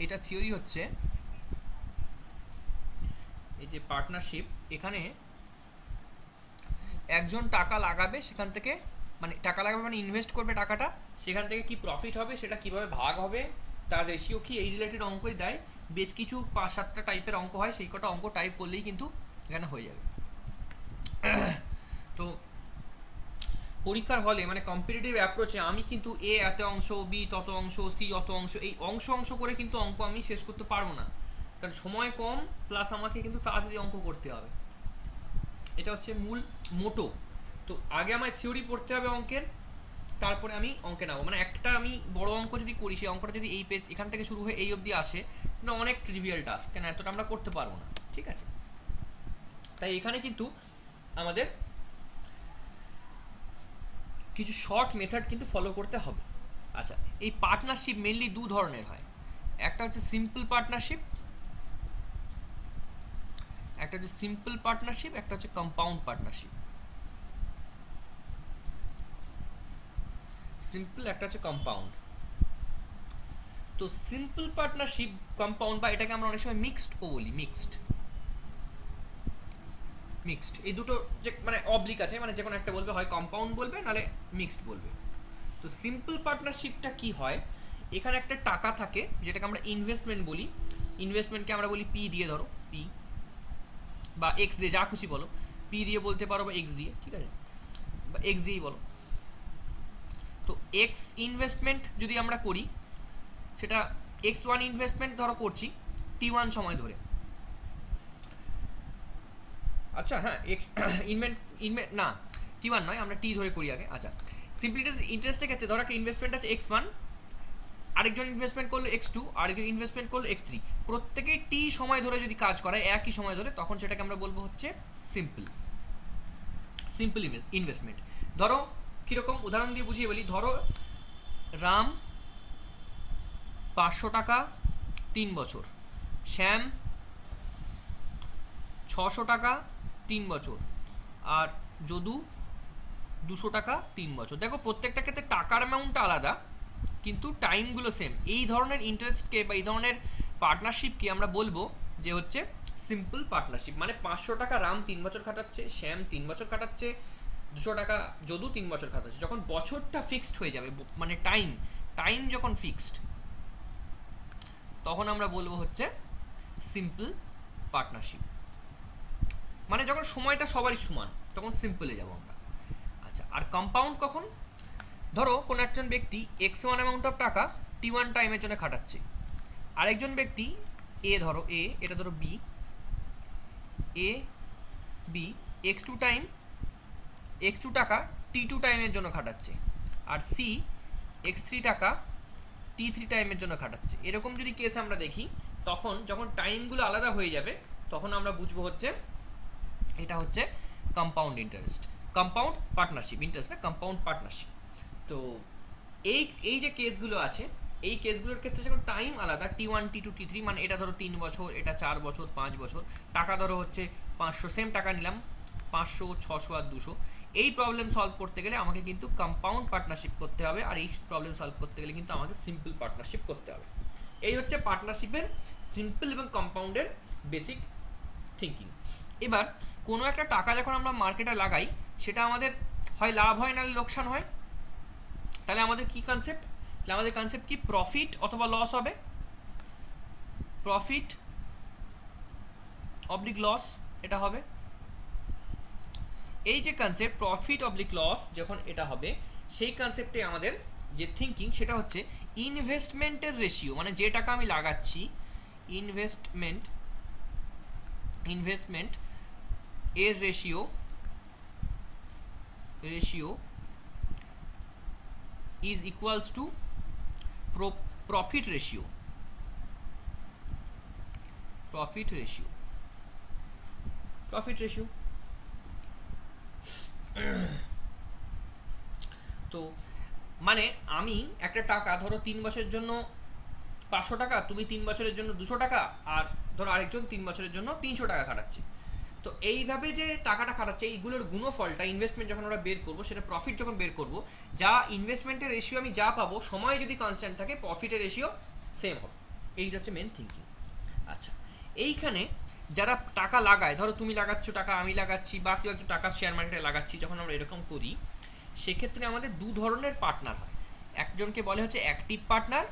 এটা থিওরি হচ্ছে এই যে পার্টনারশিপ, এখানে একজন টাকা লাগাবে, সেখান থেকে মানে টাকা লাগাবে মানে ইনভেস্ট করবে টাকাটা, সেখান থেকে কি প্রফিট হবে, সেটা কিভাবে ভাগ হবে, তার রেশিও কি, এই রিলেটেড অঙ্কই দেয়। বেশ কিছু 5-7টা টাইপের অঙ্ক হয়, সেই কটা অঙ্ক টাইপ করলেই কিন্তু এখানে হয়ে যাবে। তো পরীক্ষার হলে মানে কম্পিটিটিভ অ্যাপ্রোচে আমি কিন্তু এ এত অংশ, বি তত অংশ, সি অত অংশ, এই অংশ অংশ করে কিন্তু অঙ্ক আমি শেষ করতে পারবো না, কারণ সময় কম, প্লাস আমাকে কিন্তু তাড়াতাড়ি অঙ্ক করতে হবে। এটা হচ্ছে মূল মোটো। তো আগে আমায় থিওরি পড়তে হবে অঙ্কের, তারপরে আমি অঙ্কে নেবো। মানে একটা আমি বড় অঙ্ক যদি করি, সেই অঙ্কটা যদি এই পেজ এখান থেকে শুরু হয়ে এই অবধি আসে, কিন্তু অনেক ট্রিভিয়াল টাস্ক, কেন এতটা আমরা করতে পারবো না, ঠিক আছে। তাই এখানে কিন্তু আমাদের কিছু শর্ট মেথড কিন্তু ফলো করতে হবে। আচ্ছা, এই পার্টনারশিপ মেনলি দু ধরনের হয়, একটা হচ্ছে সিম্পল পার্টনারশিপ, একটা হচ্ছে সিম্পল পার্টনারশিপ, একটা হচ্ছে কম্পাউন্ড পার্টনারশিপ। সিম্পল, একটা হচ্ছে কম্পাউন্ড। তো সিম্পল পার্টনারশিপ, কম্পাউন্ড, বা এটাকে আমরা অনেক সময় মিক্সড ও বলি, মিক্সড এই দুটো যে মানে অবলিক আছে, মানে যে কোনো একটা বলবে, হয় কম্পাউন্ড বলবে নাহলে মিক্সড বলবে। তো সিম্পল পার্টনারশিপটা কি হয়, এখানে একটা টাকা থাকে যেটাকে আমরা ইনভেস্টমেন্ট বলি, ইনভেস্টমেন্টকে আমরা বলি পি দিয়ে, ধরো পি বা এক্স দিয়ে, যা খুশি বলো, পি দিয়ে বলতে পারো বা এক্স দিয়ে, ঠিক আছে, বা এক্স দিয়েই বলো। তো এক্স ইনভেস্টমেন্ট যদি আমরা করি, সেটা x1 ইনভেস্টমেন্ট ধরো করছি t1 সময় ধরে। আচ্ছা হ্যাঁ, এক্স ইনভেস্ট না, t1 নয়, আমরা t ধরে করি আগে। আচ্ছা, সিম্পলিটিস ইন্টারেস্টের ক্ষেত্রে ধরো একটা ইনভেস্টমেন্ট আছে x1, আরেকজন ইনভেস্টমেন্ট করলো x2, আরেকজন ইনভেস্টমেন্ট করলো x3, প্রত্যেকেই t সময় ধরে যদি কাজ করায় একই সময় ধরে, তখন সেটাকে আমরা বলবো হচ্ছে সিম্পল সিম্পল ইনভেস্টমেন্ট। ধরো কীরকম উদাহরণ দিয়ে বুঝিয়ে বলি, ধরো রাম 500 টাকা 3 বছর, শ্যাম 600 টাকা 3 বছর, আর যদু 200 টাকা 3 বছর। দেখো প্রত্যেকটা ক্ষেত্রে টাকার অ্যামাউন্টটা আলাদা, কিন্তু টাইমগুলো সেম। এই ধরনের ইন্টারেস্টকে বা এই ধরনের পার্টনারশিপকে আমরা বলবো যে হচ্ছে সিম্পল পার্টনারশিপ। মানে 500 টাকা রাম 3 বছর খাটাচ্ছে, শ্যাম 3 বছর খাটাচ্ছে, 200 টাকা যদু 3 বছর খাটাচ্ছে। যখন বছরটা ফিক্সড হয়ে যাবে, মানে টাইম যখন ফিক্সড, তখন আমরা বলবো হচ্ছে সিম্পল পার্টনারশিপ। মানে যখন সময়টা সবারই সমান, তখন সিম্পলে যাব আমরা। আচ্ছা, আর কম্পাউন্ড কখন, ধরো কোনো একজন ব্যক্তি x1 অ্যামাউন্ট অফ টাকা t1 টাইমের জন্য খাটাচ্ছে, আরেকজন ব্যক্তি এ, ধরো এ, এটা ধরো B, A B x2 time x2 টাকা t2 টাইমের জন্য খাটাচ্ছে, আর সি x3 টাকা t3 টাইমের জন্য খাটাচ্ছে। এরকম যদি কেস আমরা দেখি, তখন যখন টাইমগুলো আলাদা হয়ে যাবে, তখন আমরা বুঝবো হচ্ছে এটা হচ্ছে compound interest, compound partnership, interest না, কম্পাউন্ড পার্টনারশিপ। তো এই এই যে কেসগুলো আছে, এই কেসগুলোর ক্ষেত্রে যখন টাইম আলাদা, t1 t2 t3, মানে এটা ধরো 3 বছর, এটা 4 বছর, 5 বছর, টাকা ধরো হচ্ছে 500, সেম টাকা নিলাম 500, 600 আর 200। এই প্রবলেম সলভ করতে গেলে আমাকে কিন্তু কম্পাউন্ড পার্টনারশিপ করতে হবে, আর এই প্রবলেম সলভ করতে গেলে কিন্তু আমাকে সিম্পল পার্টনারশিপ করতে হবে। এই হচ্ছে পার্টনারশিপের সিম্পল এবং কম্পাউন্ডের বেসিক থিঙ্কিং। এবার কোনো একটা টাকা যখন আমরা মার্কেটে লাগাই, সেটা আমাদের হয় লাভ হয় না লোকসান হয়, তাহলে আমাদের কি কনসেপ্ট, তাহলে আমাদের কনসেপ্ট কি, প্রফিট অথবা লস হবে, প্রফিট অবলিক লস, এটা হবে। এই যে কনসেপ্ট প্রফিট অবলিক লস যখন এটা হবে, সেই কনসেপ্টে আমাদের যে থিঙ্কিং সেটা হচ্ছে ইনভেস্টমেন্টের রেশিও, মানে যে টাকা আমি লাগাচ্ছি, ইনভেস্টমেন্ট এর ratio is equals to profit ratio, তো মানে আমি একটা টাকা ধরো 3 বছরের জন্য 500 টাকা, তুমি 3 বছরের জন্য 200 টাকা, আর ধরো আরেকজন 3 বছরের জন্য 300 টাকা খাটাচ্ছে। তো এইভাবে যে টাকাটা খাটাচ্ছে, এইগুলোর গুণফলটা ইনভেস্টমেন্ট যখন আমরা বের করবো, সেটা প্রফিট যখন বের করবো, যা ইনভেস্টমেন্টের রেশিও আমি যা পাবো, সময় যদি কনস্ট্যান্ট থাকে, প্রফিটের রেশিও সেম হবে। এইটা হচ্ছে মেন থিঙ্কিং। আচ্ছা, এইখানে যারা টাকা লাগায়, ধরো তুমি লাগাচ্ছ টাকা, আমি লাগাচ্ছি, বা কেউ একটু টাকা শেয়ার মার্কেটে লাগাচ্ছি, যখন আমরা এরকম করি সেক্ষেত্রে আমাদের দু ধরনের পার্টনার হয়। একজনকে বলে হচ্ছে active partner,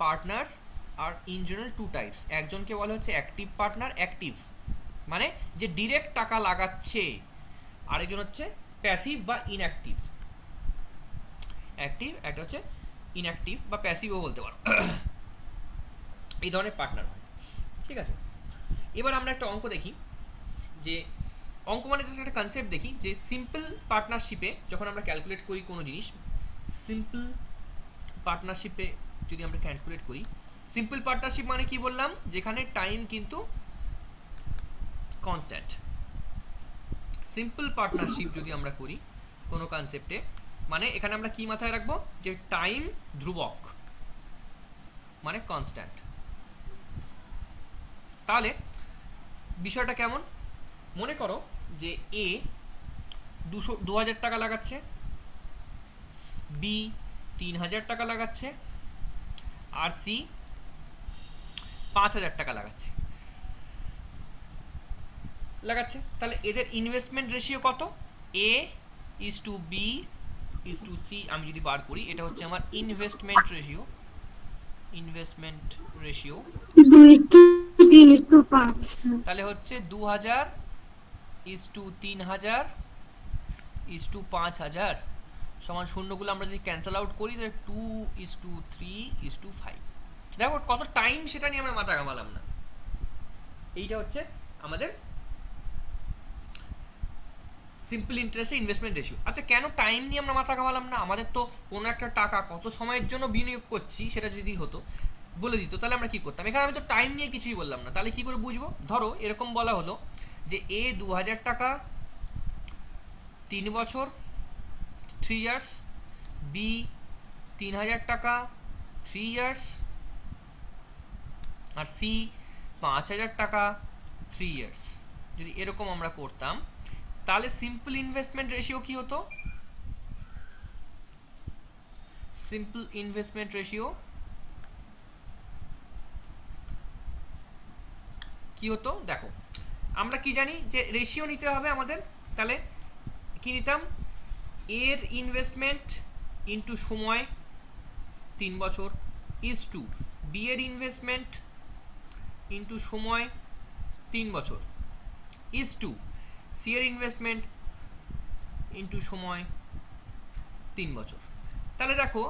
partners are in general two types. একজনকে বলে হচ্ছে অ্যাক্টিভ পার্টনার, অ্যাক্টিভ মানে যে ডিরেক্ট টাকা লাগাচ্ছে, আরেকজন হচ্ছে প্যাসিভ বা ইনঅ্যাক্টিভ। অ্যাক্টিভ, একটা হচ্ছে ইনঅ্যাক্টিভ বা প্যাসিভও বলতে পারো। এই ধরনের পার্টনার হয়, ঠিক আছে। এবার আমরা একটা অঙ্ক দেখি, যে অঙ্ক মানে জাস্ট একটা কনসেপ্ট দেখি, যে সিম্পল পার্টনারশিপে যখন আমরা ক্যালকুলেট করি কোনো জিনিস, সিম্পল পার্টনারশিপে যদি আমরা ক্যালকুলেট করি, সিম্পল পার্টনারশিপ মানে কি বললাম, যেখানে টাইম কিন্তু কনস্ট্যান্ট। সিম্পল পার্টনারশিপ যদি আমরা করি কোনো কনসেপ্টে, মানে এখানে আমরা কি মাথায় রাখবো, যে টাইম ধ্রুবক মানে কনস্ট্যান্ট। তাহলে বিষয়টা কেমন, মনে করো যে এ 2000 টাকা লাগাচ্ছে, বি 3000 টাকা লাগাচ্ছে, আর সি 5000 টাকা লাগাচ্ছে। তাহলে এদের ইনভেস্টমেন্ট রেশিও কত, A is to B is to C আমি যদি বার করি, এটা হচ্ছে আমার ইনভেস্টমেন্ট রেশিও। ইনভেস্টমেন্ট রেশিও 2:3:5 তাহলে হচ্ছে 2000 ইজ টু 3000 ইজ টু 5000 সমান শূন্যগুলো আমরা যদি ক্যান্সেল আউট করি, তাহলে 2:3:5। দেখো কত টাইম সেটা নিয়ে আমরা মাথা ঘামালাম না। এইটা হচ্ছে আমাদের সিম্পল ইন্টারেস্টে ইনভেস্টমেন্ট রেশিও। আচ্ছা, কেন টাইম নিয়ে আমরা মাথা ঘামালাম না? আমাদের তো কোনো একটা টাকা কত সময়ের জন্য বিনিয়োগ করছি সেটা যদি হতো, বলে দিত, তাহলে আমরা কি করতাম। এখানে আমি তো টাইম নিয়ে কিছুই বললাম না, তাহলে কি করে বুঝবো? ধরো এরকম বলা হলো যে এ 2000 টাকা 3 বছর 3 ইয়ার্স, বি 3000 টাকা 3 ইয়ার্স, আর সি 5000 টাকা 3 ইয়ার্স। যদি এরকম আমরা করতাম, তাহলে সিম্পল ইনভেস্টমেন্ট রেশিও কি হতো? সিম্পল ইনভেস্টমেন্ট রেশিও কি হতো দেখো, আমরা কি জানি যে রেশিও নিতে হবে আমাদের, তাহলে কি নিতাম, এর ইনভেস্টমেন্ট ইনটু সময় 3 বছর ইজ টু বি এর ইনভেস্টমেন্ট ইনটু সময় 3 বছর ইজ টু সি এর ইনভেস্টমেন্ট ইনটু সময় 3 বছর। তাহলে দেখো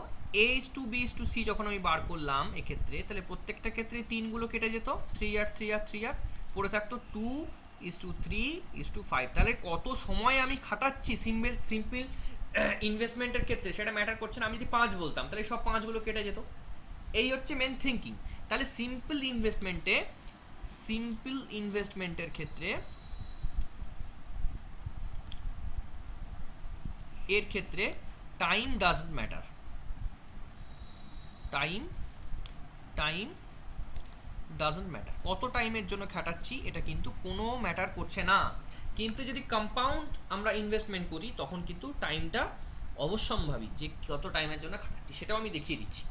A is to B is to C যখন আমি বার করলাম এক্ষেত্রে, তাহলে প্রত্যেকটা ক্ষেত্রে 3গুলো কেটে যেত, 3 ইয়ার 3 ইয়ার 3 ইয়ার, পড়ে থাকতো 2:3:5। তাহলে কত সময় আমি খাটাচ্ছি সিম্পল ইনভেস্টমেন্টের ক্ষেত্রে সেটা ম্যাটার করছে না। আমি যদি 5 বলতাম, তাহলে সব 5গুলো কেটে যেত। এই হচ্ছে মেন থিঙ্কিং। তাহলে সিম্পল ইনভেস্টমেন্টের ক্ষেত্রে এর ক্ষেত্রে time doesn't matter. Time doesn't matter, কত টাইমের জন্য খাটাচ্ছি এটা কিন্তু কোনো ম্যাটার করছে না। কিন্তু যদি কম্পাউন্ড আমরা ইনভেস্টমেন্ট করি, তখন কিন্তু টাইমটা অবশ্যম্ভাবী, যে কত টাইমের জন্য খাটাচ্ছি সেটাও আমি দেখিয়ে দিচ্ছি।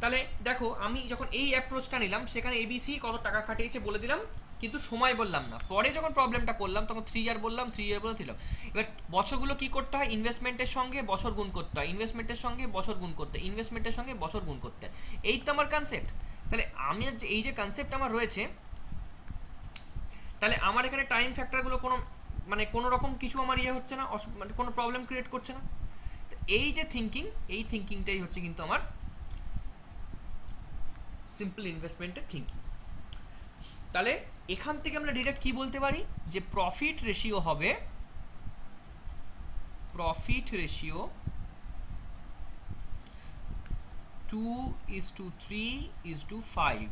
তাহলে দেখো আমি যখন এই অ্যাপ্রোচটা নিলাম, সেখানে এবিসি কত টাকা খাটিয়েছে বলে দিলাম, কিন্তু সময় বললাম না। পরে যখন প্রবলেমটা করলাম তখন 3 ইয়ার বললাম, 3 ইয়ার বলে দিলাম। এবার বছরগুলো কি করতে হয়, ইনভেস্টমেন্টের সঙ্গে বছর গুণ করতে হয়, ইনভেস্টমেন্টের সঙ্গে বছর গুণ করতে, ইনভেস্টমেন্টের সঙ্গে বছর গুণ করতে। এই তো আমার কনসেপ্ট। তাহলে আমি এই যে কনসেপ্ট আমার রয়েছে, তাহলে আমার এখানে টাইম ফ্যাক্টরগুলো কোনো রকম কিছু আমার ইয়ে হচ্ছে না, মানে কোনো প্রবলেম ক্রিয়েট করছে না। এই যে থিঙ্কিং, এই থিঙ্কিংটাই হচ্ছে কিন্তু আমার সিম্পল ইনভেস্টমেন্টের থিঙ্কিং। তাহলে এখান থেকে আমরা ডিরেক্ট কি বলতে পারি, যে প্রফিট রেশিও হবে 2:3:5।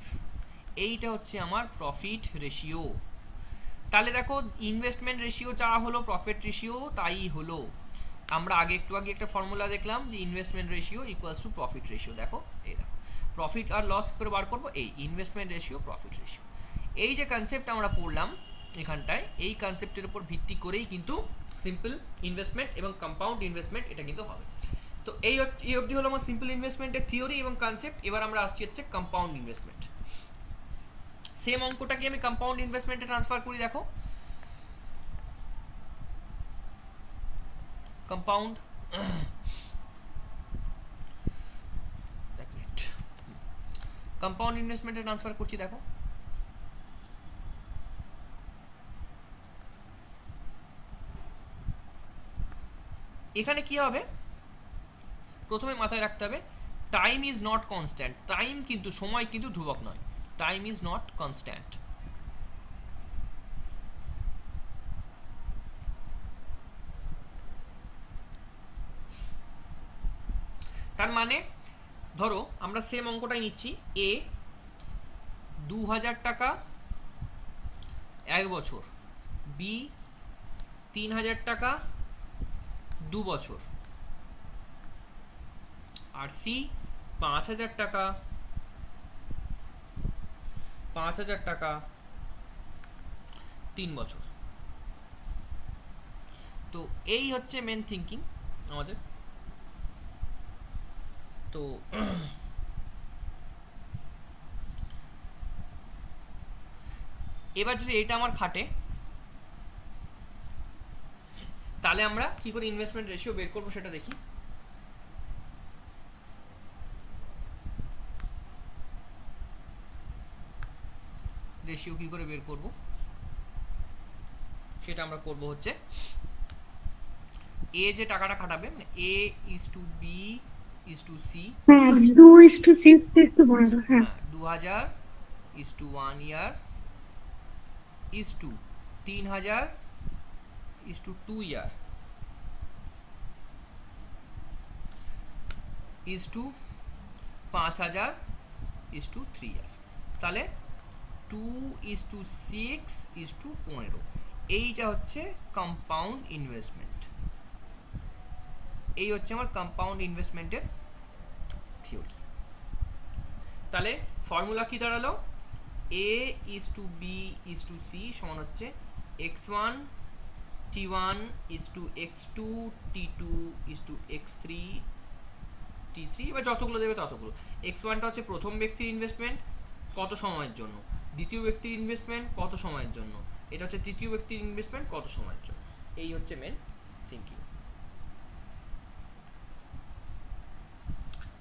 এইটা হচ্ছে আমার প্রফিট রেশিও। তাহলে দেখো ইনভেস্টমেন্ট রেশিও যা হলো, প্রফিট রেশিও তাই হলো। আমরা একটু আগে একটা ফর্মুলা দেখলাম যে investment ratio equals to profit ratio. দেখো এই দেখো, প্রফিট আর লস করে বার করবো, এই ইনভেস্টমেন্ট রেশিও প্রফিট রেশিও। এই যে কনসেপ্ট আমরা পড়লাম এখানটায়, এই কনসেপ্টের উপর ভিত্তি করেই কিন্তু সিম্পল ইনভেস্টমেন্ট এবং কম্পাউন্ড ইনভেস্টমেন্ট এটা কিন্তু হবে। তো এই অবধি হলো আমার সিম্পল ইনভেস্টমেন্টের থিওরি এবং কনসেপ্ট। এবার আমরা আসছি হচ্ছে কম্পাউন্ড ইনভেস্টমেন্ট। সেম অঙ্কটাকে আমি কম্পাউন্ড ইনভেস্টমেন্টে ট্রান্সফার করি। দেখো কম্পাউন্ড, কম্পাউন্ড ইনভেস্টমেন্টে ট্রান্সফার করছি। দেখো এখানে কি হবে, প্রথমে মাথায় রাখতে হবে time is not constant. Time কিন্তু, সময় কিন্তু ধ্রুবক নয়। Time is not constant. তার মানে ধরো আমরা সেম অঙ্কটাই নিচ্ছি, এ 2000 টাকা 1 বছর, বি 3000 টাকা 2 বছর, আর সি 5000 টাকা 3 বছর। তো এই হচ্ছে মেন থিঙ্কিং আমাদের। তো এবার যদি এটা আমার খাটে, তাহলে আমরা কি করে ইনভেস্টমেন্ট রেশিও বের করবো সেটা দেখি। রেশিও কি করে বের করব সেটা আমরা করব হচ্ছে, এ যে টাকাটা খাটাবে, মানে A is to B is to C, 2:6:15, হ্যাঁ 2000 is to 1 year is to 3000 is to 2 year is to 5000 is to 3 year. তাহলে 2:6:15, এইটা হচ্ছে কম্পাউন্ড ইনভেস্টমেন্ট। এই হচ্ছে আমার কম্পাউন্ড ইনভেস্টমেন্টের থিওরি। তাহলে ফর্মুলা কি দাঁড়ালো, A is to B is to C সমান হচ্ছে x1 t1 is two x2 t2 is two x3 t3। এবার যতগুলো দেবে ততগুলো। x1টা হচ্ছে প্রথম ব্যক্তির ইনভেস্টমেন্ট কত সময়ের জন্য, দ্বিতীয় ব্যক্তির ইনভেস্টমেন্ট কত সময়ের জন্য, এটা হচ্ছে তৃতীয় ব্যক্তির ইনভেস্টমেন্ট কত সময়ের জন্য। এই হচ্ছে মেন থিঙ্কিং।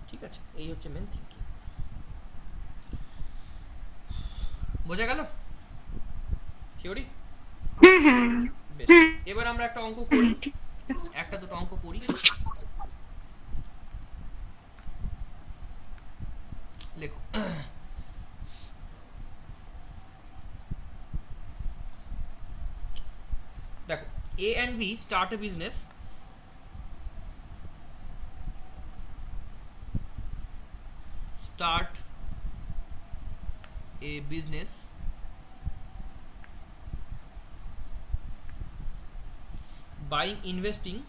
ঠিক আছে, এই হচ্ছে মেন থিঙ্কিং। বোঝা গেল থিওরি? হ্যাঁ হ্যাঁ বেশ, এবার আমরা একটা অঙ্ক করি, একটা দুটো অঙ্ক করি। লেখো। দেখো, A and B start a business. Start a business by investing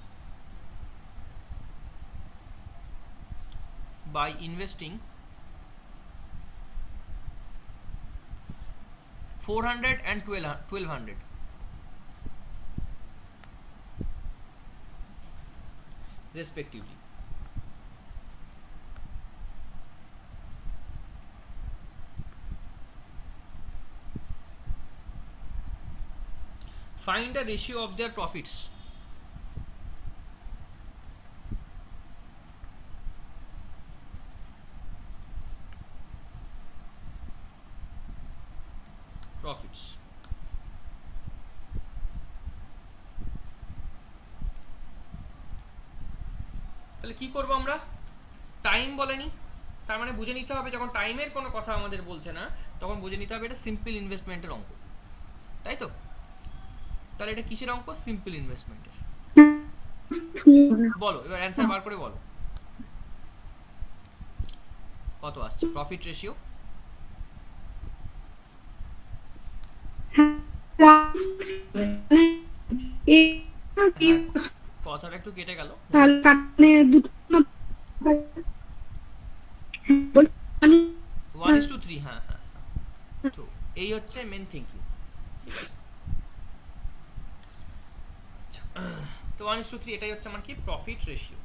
$400 and $1200 respectively. Find the ratio of their profits. তাহলে কি করব আমরা, টাইম বলেনি, তার মানে বুঝে নিতে হবে যখন টাইমের কোনো কথা আমাদের বলছে না তখন বুঝে নিতে হবে এটা সিম্পল ইনভেস্টমেন্টের অঙ্ক, তাই তো? তাহলে এটা কিসের অঙ্ক? সিম্পল ইনভেস্টমেন্টের। বলো এবার অ্যানসার বার করে বলো কত আসছে প্রফিট রেশিও। কথাটা একটু কেটে গেল। 1:3, হ্যাঁ হ্যাঁ। তো এই হচ্ছে মেন থিঙ্কিং, ঠিক আছে? তো 1:3 এটাই হচ্ছে আমার কি প্রফিট রেশিও।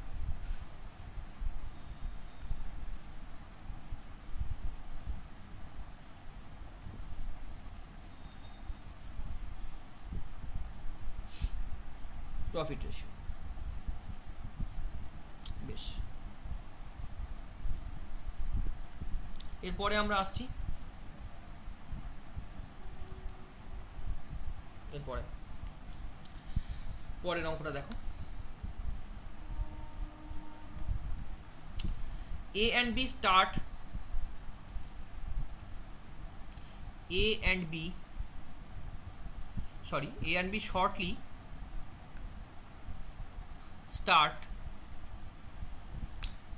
Profit ratio. বেশ, এরপরে আমরা আসছি পরের অঙ্কটা দেখো। A and B start A and B shortly start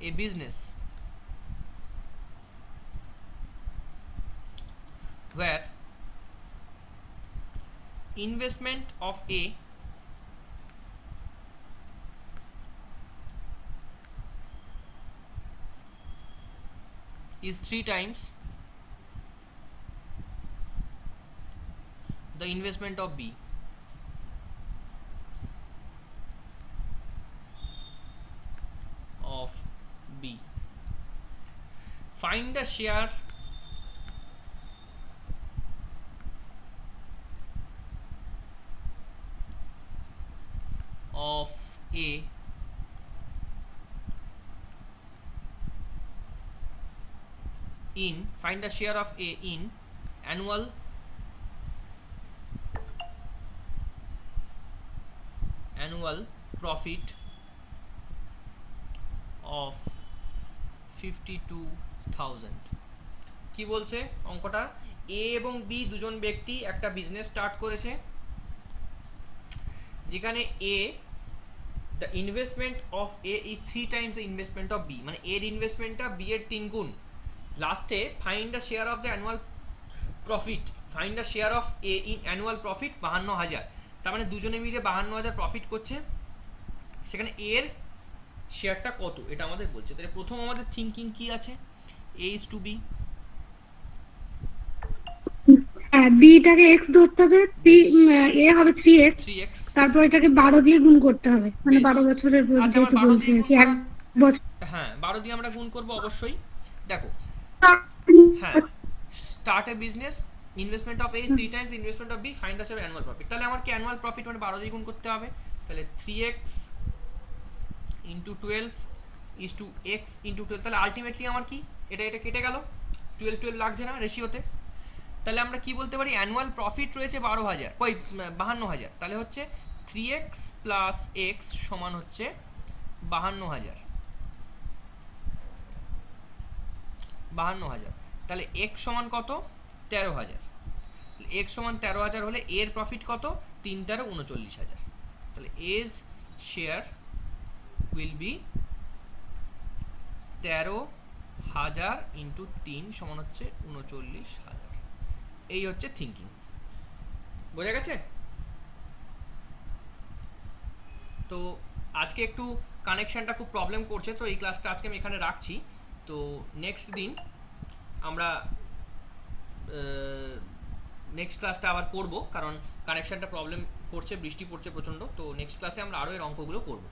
a business where investment of A is 3 times the investment of B. Find the share of A in annual profit of 52,000। কি বলছে অঙ্কটা? এ এবং বি দুজন ব্যক্তি একটা business start করেছে, যেখানে A the investment of A is 3 times the investment of B, মানে এর ইনভেস্টমেন্টটা বি এর 3 গুণ। লাস্টে find the share of the annual profit, find the share of A in annual profit 52,000। তার মানে দুজনে মিলে 52,000 প্রফিট করছে, সেখানে এর শেয়ারটা কত এটা আমাদের বলছে। তাহলে প্রথম আমাদের থিঙ্কিং কি আছে? এ ইজ টু বি, বিটাকে x ধরতে হবে, এ হবে 3x, তারপর এটাকে 12 দিয়ে গুণ করতে হবে, মানে 12 বছরের আচ্ছা, যেহেতু 12 বলছি দিয়ে আর কি, এক বছর। হ্যাঁ 12 দিয়ে আমরা গুণ করব অবশ্যই। দেখো হ্যাঁ, start a business, investment of A 3 times investment of B, find the annual profit. তাহলে আমার কি অ্যানুয়াল প্রফিট মানে 12 দিয়ে গুণ করতে হবে। তাহলে 3x into 12 is two x into 12। তাহলে আলটিমেটলি আমার কি এটা কেটে গেল, 12 লাগছে না রেশিওতে। তাহলে আমরা কি বলতে পারি? অ্যানুয়াল প্রফিট রয়েছে 52,000। তাহলে হচ্ছে 3x প্লাস x সমান হচ্ছে 52,000। তাহলে x সমান কত? 13,000। x সমান 13,000 হলে এর প্রফিট কত? 3 13 39,000। তাহলে A's share will be 13,000 into 3 সমান হচ্ছে 39,000। এই হচ্ছে থিঙ্কিং, বোঝা গেছে? তো আজকে একটু কানেকশনটা খুব প্রবলেম করছে, তো এই ক্লাসটা আজকে আমি এখানে রাখছি। তো নেক্সট দিন আমরা নেক্সট ক্লাসটা আবার করব, কারণ কানেকশনটা প্রবলেম করছে, বৃষ্টি পড়ছে প্রচণ্ড। তো নেক্সট ক্লাসে আমরা আরও এর অঙ্কগুলো করবো।